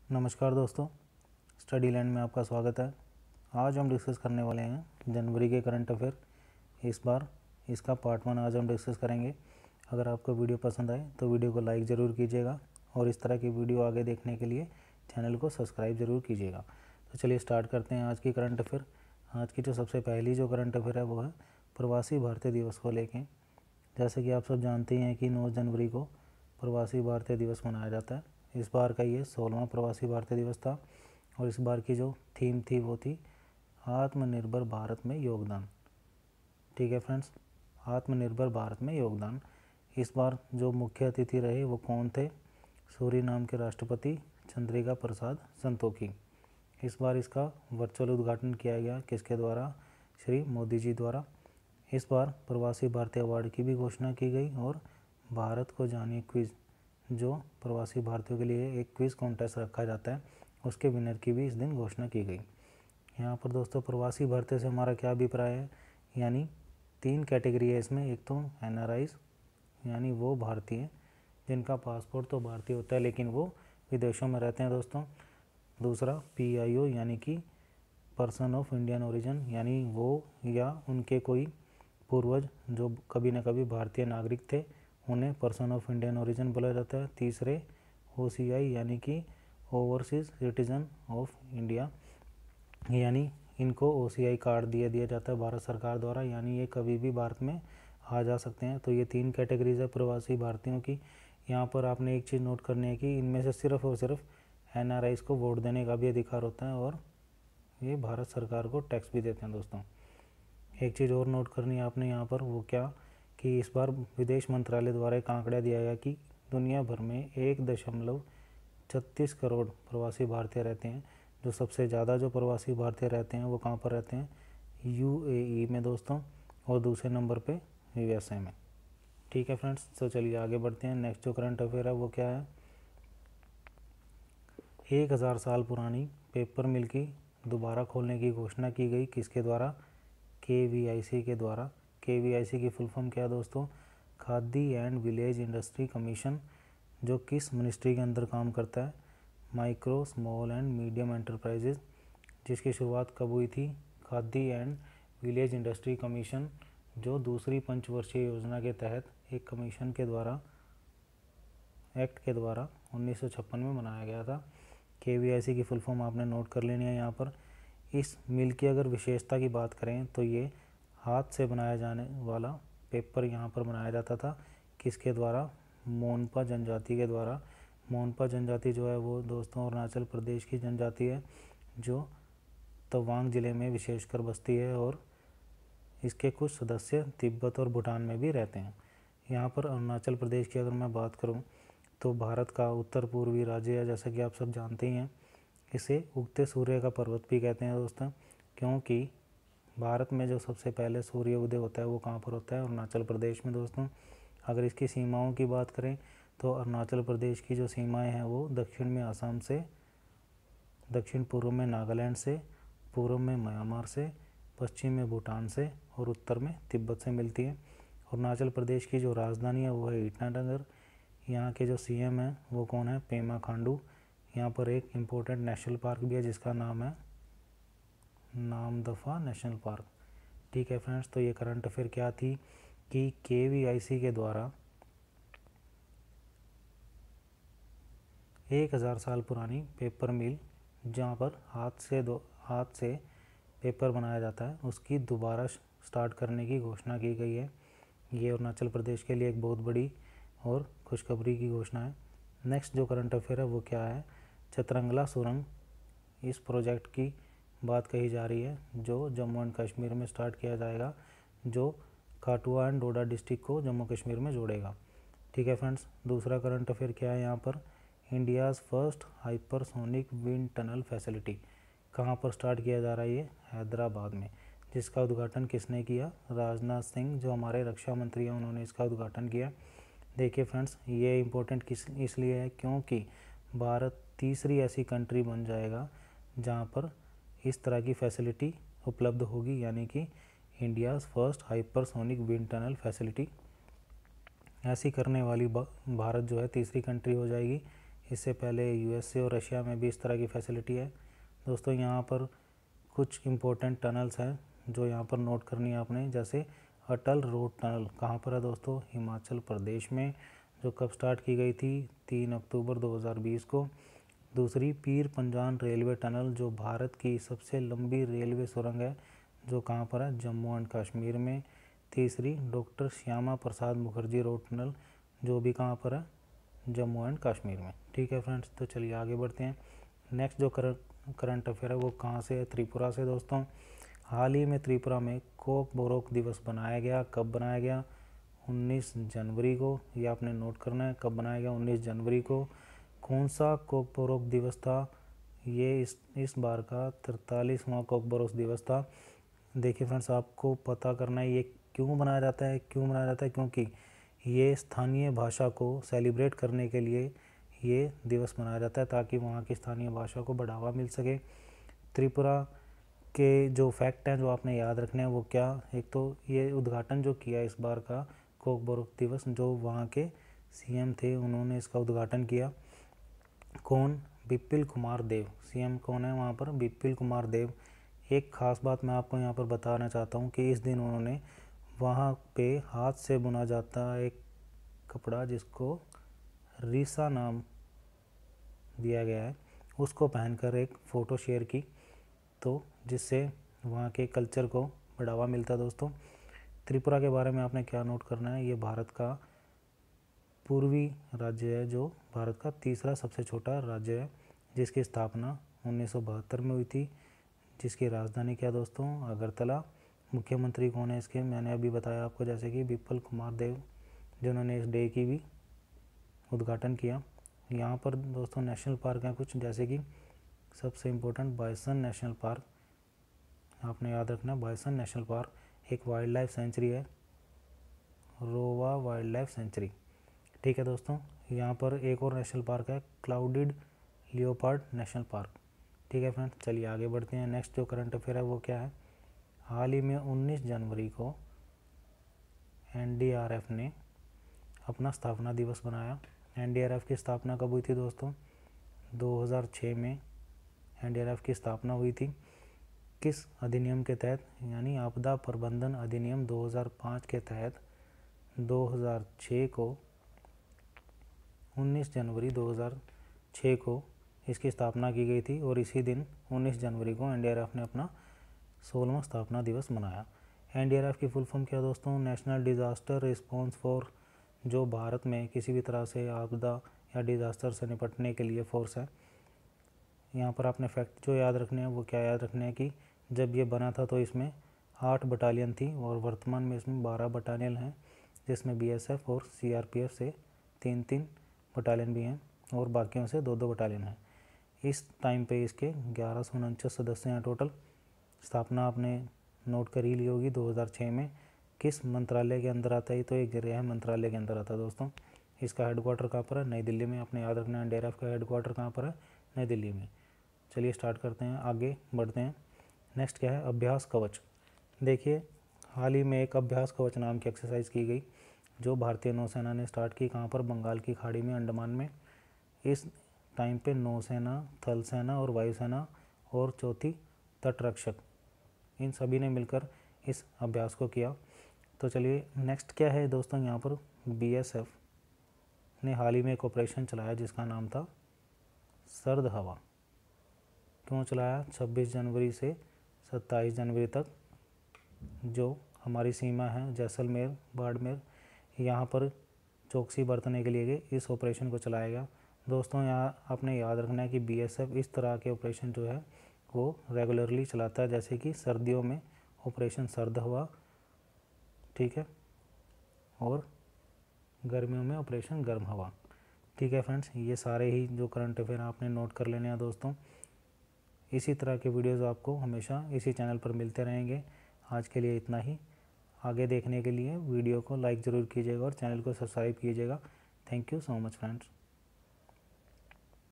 नमस्कार दोस्तों, study land में आपका स्वागत है। आज हम डिस्कस करने वाले हैं जनवरी के करंट अफेयर। इस बार इसका पार्ट 1 आज हम डिस्कस करेंगे। अगर आपको वीडियो पसंद आए तो वीडियो को लाइक ज़रूर कीजिएगा और इस तरह की वीडियो आगे देखने के लिए चैनल को सब्सक्राइब ज़रूर कीजिएगा। तो चलिए स्टार्ट करते हैं आज की करंट अफेयर। आज की जो सबसे पहली जो करंट अफेयर है वो है प्रवासी भारतीय दिवस को लेके। जैसे कि आप सब जानते हैं कि 9 जनवरी को प्रवासी भारतीय दिवस मनाया जाता है। इस बार का ये 16वां प्रवासी भारतीय दिवस था और इस बार की जो थीम थी वो थी आत्मनिर्भर भारत में योगदान। ठीक है फ्रेंड्स, आत्मनिर्भर भारत में योगदान। इस बार जो मुख्य अतिथि रहे वो कौन थे? सूरीनाम के राष्ट्रपति चंद्रिका प्रसाद संतोखी। इस बार इसका वर्चुअल उद्घाटन किया गया किसके द्वारा? श्री मोदी जी द्वारा। इस बार प्रवासी भारतीय अवार्ड की भी घोषणा की गई और भारत को जानिए क्विज, जो प्रवासी भारतीयों के लिए एक क्विज कॉन्टेस्ट रखा जाता है, उसके विनर की भी इस दिन घोषणा की गई। यहाँ पर दोस्तों प्रवासी भारतीय से हमारा क्या अभिप्राय है? यानी 3 कैटेगरी है इसमें। एक तो NRIs यानी वो भारतीय जिनका पासपोर्ट तो भारतीय होता है लेकिन वो विदेशों में रहते हैं दोस्तों। दूसरा PIO यानी कि पर्सन ऑफ इंडियन ओरिजिन, यानी वो या उनके कोई पूर्वज जो कभी न कभी भारतीय नागरिक थे, उन्हें पर्सन ऑफ इंडियन ओरिजिन बोला जाता है। तीसरे OCI यानी कि ओवरसीज सिटीजन ऑफ इंडिया, यानी इनको OCI कार्ड दिया जाता है भारत सरकार द्वारा, यानी ये कभी भी भारत में आ जा सकते हैं। तो ये 3 कैटेगरीज है प्रवासी भारतीयों की। यहाँ पर आपने एक चीज़ नोट करनी है कि इनमें से सिर्फ और सिर्फ NRIs को वोट देने का भी अधिकार होता है और ये भारत सरकार को टैक्स भी देते हैं दोस्तों। एक चीज़ और नोट करनी है आपने यहाँ पर, वो क्या कि इस बार विदेश मंत्रालय द्वारा एक आंकड़ा दिया गया कि दुनिया भर में 1.36 करोड़ प्रवासी भारतीय रहते हैं। जो सबसे ज़्यादा जो प्रवासी भारतीय रहते हैं वो कहाँ पर रहते हैं? UAE में दोस्तों, और दूसरे नंबर पे USA में। ठीक है फ्रेंड्स, तो चलिए आगे बढ़ते हैं। नेक्स्ट जो करंट अफेयर है वो क्या है? 1000 साल पुरानी पेपर मिल की दोबारा खोलने की घोषणा की गई किसके द्वारा? KVIC के द्वारा। KVIC की फुल फॉर्म क्या है दोस्तों? Khadi and village industry commission, जो किस मिनिस्ट्री के अंदर काम करता है? Micro small and medium enterprises. जिसकी शुरुआत कब हुई थी? Khadi and village industry commission, जो दूसरी पंचवर्षीय योजना के तहत एक कमीशन के द्वारा, एक्ट के द्वारा 1956 में बनाया गया था। KVIC की फुल फॉर्म आपने नोट कर लेनी है यहाँ पर। इस मिल की अगर विशेषता की बात करें तो ये हाथ से बनाया जाने वाला पेपर यहाँ पर बनाया जाता था। किसके द्वारा? मोनपा जनजाति के द्वारा। मोनपा जनजाति जो है वो दोस्तों अरुणाचल प्रदेश की जनजाति है जो तवांग ज़िले में विशेषकर बसती है और इसके कुछ सदस्य तिब्बत और भूटान में भी रहते हैं। यहाँ पर अरुणाचल प्रदेश की अगर मैं बात करूँ तो भारत का उत्तर पूर्वी राज्य है, जैसा कि आप सब जानते ही हैं। इसे उगते सूर्य का पर्वत भी कहते हैं दोस्तों, क्योंकि भारत में जो सबसे पहले सूर्य उदय होता है वो कहाँ पर होता है? अरुणाचल प्रदेश में दोस्तों। अगर इसकी सीमाओं की बात करें तो अरुणाचल प्रदेश की जो सीमाएं हैं वो दक्षिण में असम से, दक्षिण पूर्व में नागालैंड से, पूर्व में म्यांमार से, पश्चिम में भूटान से और उत्तर में तिब्बत से मिलती है। अरुणाचल प्रदेश की जो राजधानी है वो है ईटानगर। यहाँ के जो CM हैं वो कौन है? पेमा खांडू। यहाँ पर एक इम्पोर्टेंट नेशनल पार्क भी है जिसका नाम है नामदफा नेशनल पार्क। ठीक है फ्रेंड्स, तो ये करंट अफेयर क्या थी कि KVIC के द्वारा 1000 साल पुरानी पेपर मिल, जहाँ पर हाथ से पेपर बनाया जाता है, उसकी दोबारा स्टार्ट करने की घोषणा की गई है। ये अरुणाचल प्रदेश के लिए एक बहुत बड़ी और खुशखबरी की घोषणा है। नेक्स्ट जो करंट अफेयर है वो क्या है? चतरंगला सुरंग, इस प्रोजेक्ट की बात कही जा रही है जो जम्मू एंड कश्मीर में स्टार्ट किया जाएगा, जो काठुआ एंड डोडा डिस्ट्रिक्ट को जम्मू कश्मीर में जोड़ेगा। ठीक है फ्रेंड्स, दूसरा करंट अफेयर क्या है यहाँ पर? India's first hypersonic wind tunnel facility कहाँ पर स्टार्ट किया जा रहा है? ये हैदराबाद में। जिसका उद्घाटन किसने किया? राजनाथ सिंह, जो हमारे रक्षा मंत्री हैं, उन्होंने इसका उद्घाटन किया। देखिए फ्रेंड्स, ये इम्पोर्टेंट इसलिए है क्योंकि भारत तीसरी ऐसी कंट्री बन जाएगा जहाँ पर इस तरह की फैसिलिटी उपलब्ध होगी, यानी कि India's first hypersonic wind tunnel facility. ऐसी करने वाली भारत जो है तीसरी कंट्री हो जाएगी। इससे पहले यूएसए और रशिया में भी इस तरह की फैसिलिटी है। दोस्तों यहाँ पर कुछ इम्पोर्टेंट टनल्स हैं जो यहाँ पर नोट करनी है आपने, जैसे अटल रोड टनल कहाँ पर है दोस्तों, हिमाचल प्रदेश में, जो कब स्टार्ट की गई थी 3 अक्टूबर 2020 को। दूसरी पीर पंजान रेलवे टनल जो भारत की सबसे लंबी रेलवे सुरंग है, जो कहाँ पर है, जम्मू एंड कश्मीर में। तीसरी doctor Shyama Prasad Mukherjee road tunnel जो भी कहाँ पर है, जम्मू एंड कश्मीर में। ठीक है फ्रेंड्स, तो चलिए आगे बढ़ते हैं। नेक्स्ट जो करंट अफेयर है वो कहाँ से है, त्रिपुरा से दोस्तों। हाल ही में त्रिपुरा में कोक बोरोक दिवस बनाया गया। कब बनाया गया, 19 जनवरी को। ये आपने नोट करना है, कब बनाया गया, 19 जनवरी को। कौन सा कोक बोरोक दिवस था, ये इस बार का 43वां कोक बोरोक दिवस था। देखिए फ्रेंड्स, आपको पता करना है ये क्यों बनाया जाता है। क्योंकि ये स्थानीय भाषा को सेलिब्रेट करने के लिए ये दिवस मनाया जाता है, ताकि वहाँ की स्थानीय भाषा को बढ़ावा मिल सके। त्रिपुरा के जो फैक्ट हैं जो आपने याद रखने हैं वो क्या, एक तो ये उद्घाटन जो किया इस बार का कोक बोरोक दिवस, जो वहाँ के सीएम थे उन्होंने इसका उद्घाटन किया। कौन, बिपिल कुमार देव। सीएम कौन है वहाँ पर, बिपिल कुमार देव। एक ख़ास बात मैं आपको यहाँ पर बताना चाहता हूँ कि इस दिन उन्होंने वहाँ पे हाथ से बुना जाता एक कपड़ा जिसको रीसा नाम दिया गया है, उसको पहनकर एक फ़ोटो शेयर की, तो जिससे वहाँ के कल्चर को बढ़ावा मिलता है। दोस्तों त्रिपुरा के बारे में आपने क्या नोट करना है, ये भारत का पूर्वी राज्य है, जो भारत का तीसरा सबसे छोटा राज्य है, जिसकी स्थापना 1972 में हुई थी। जिसकी राजधानी क्या दोस्तों, अगरतला। मुख्यमंत्री कौन है इसके, मैंने अभी बताया आपको, जैसे कि बिपिल कुमार देव, जिन्होंने इस डे की भी उद्घाटन किया। यहाँ पर दोस्तों नेशनल पार्क हैं कुछ, जैसे कि सबसे इम्पोर्टेंट बाइसन नेशनल पार्क, आपने याद रखना। बाइसन नेशनल पार्क एक वाइल्ड लाइफ सेंचुरी है, रोवा वाइल्ड लाइफ सेंचुरी। ठीक है दोस्तों, यहाँ पर एक और नेशनल पार्क है, क्लाउडेड लियोपार्ड नेशनल पार्क। ठीक है फ्रेंड्स, चलिए आगे बढ़ते हैं। नेक्स्ट जो करंट अफेयर है वो क्या है, हाल ही में 19 जनवरी को एनडीआरएफ ने अपना स्थापना दिवस मनाया। एनडीआरएफ की स्थापना कब हुई थी दोस्तों, 2006 में एनडीआरएफ की स्थापना हुई थी। किस अधिनियम के तहत, यानी आपदा प्रबंधन अधिनियम 2005 के तहत 2006 को 19 जनवरी 2006 को इसकी स्थापना की गई थी, और इसी दिन 19 जनवरी को एनडीआरएफ ने अपना 16वां स्थापना दिवस मनाया। एनडीआरएफ की फुल फॉर्म क्या दोस्तों, नेशनल डिज़ास्टर रिस्पॉन्स फोर्स, जो भारत में किसी भी तरह से आपदा या डिज़ास्टर से निपटने के लिए फोर्स है। यहाँ पर आपने फैक्ट जो याद रखने हैं वो क्या याद रखने हैं कि जब ये बना था तो इसमें 8 बटालियन थी, और वर्तमान में इसमें 12 बटालियन हैं, जिसमें बीएसएफ और सीआरपीएफ से 3-3 बटालियन भी हैं, और बाकियों से 2-2 बटालियन हैं। इस टाइम पे इसके 1149 सदस्य हैं टोटल। स्थापना आपने नोट कर ही ली होगी 2006 में। किस मंत्रालय के अंदर आता है, तो एक गृह मंत्रालय के अंदर आता है दोस्तों। इसका हेडक्वार्टर कहाँ पर है, नई दिल्ली में। आपने याद रखना है एनडीआरएफ का हेडक्वार्टर कहाँ पर है, नई दिल्ली में। चलिए स्टार्ट करते हैं, आगे बढ़ते हैं। नेक्स्ट क्या है, अभ्यास कवच। देखिए हाल ही में एक अभ्यास कवच नाम की एक्सरसाइज की गई, जो भारतीय नौसेना ने स्टार्ट की, कहाँ पर, बंगाल की खाड़ी में, अंडमान में। इस टाइम पे नौसेना, थल सेना और वायुसेना और चौथी तटरक्षक, इन सभी ने मिलकर इस अभ्यास को किया। तो चलिए नेक्स्ट क्या है दोस्तों, यहाँ पर बीएसएफ ने हाल ही में एक ऑपरेशन चलाया जिसका नाम था सर्द हवा। क्यों चलाया, 26 जनवरी से 27 जनवरी तक जो हमारी सीमा है जैसलमेर बाड़मेर, यहाँ पर चौकसी बरतने के लिए इस ऑपरेशन को चलाया गया। दोस्तों यहाँ आपने याद रखना है कि बीएसएफ इस तरह के ऑपरेशन जो है वो रेगुलरली चलाता है, जैसे कि सर्दियों में ऑपरेशन सर्द हवा, ठीक है, और गर्मियों में ऑपरेशन गर्म हवा। ठीक है फ्रेंड्स, ये सारे ही जो करंट अफेयर आपने नोट कर लेने हैं दोस्तों। इसी तरह के वीडियोज़ आपको हमेशा इसी चैनल पर मिलते रहेंगे। आज के लिए इतना ही। आगे देखने के लिए वीडियो को लाइक ज़रूर कीजिएगा और चैनल को सब्सक्राइब कीजिएगा। Thank you so much friends.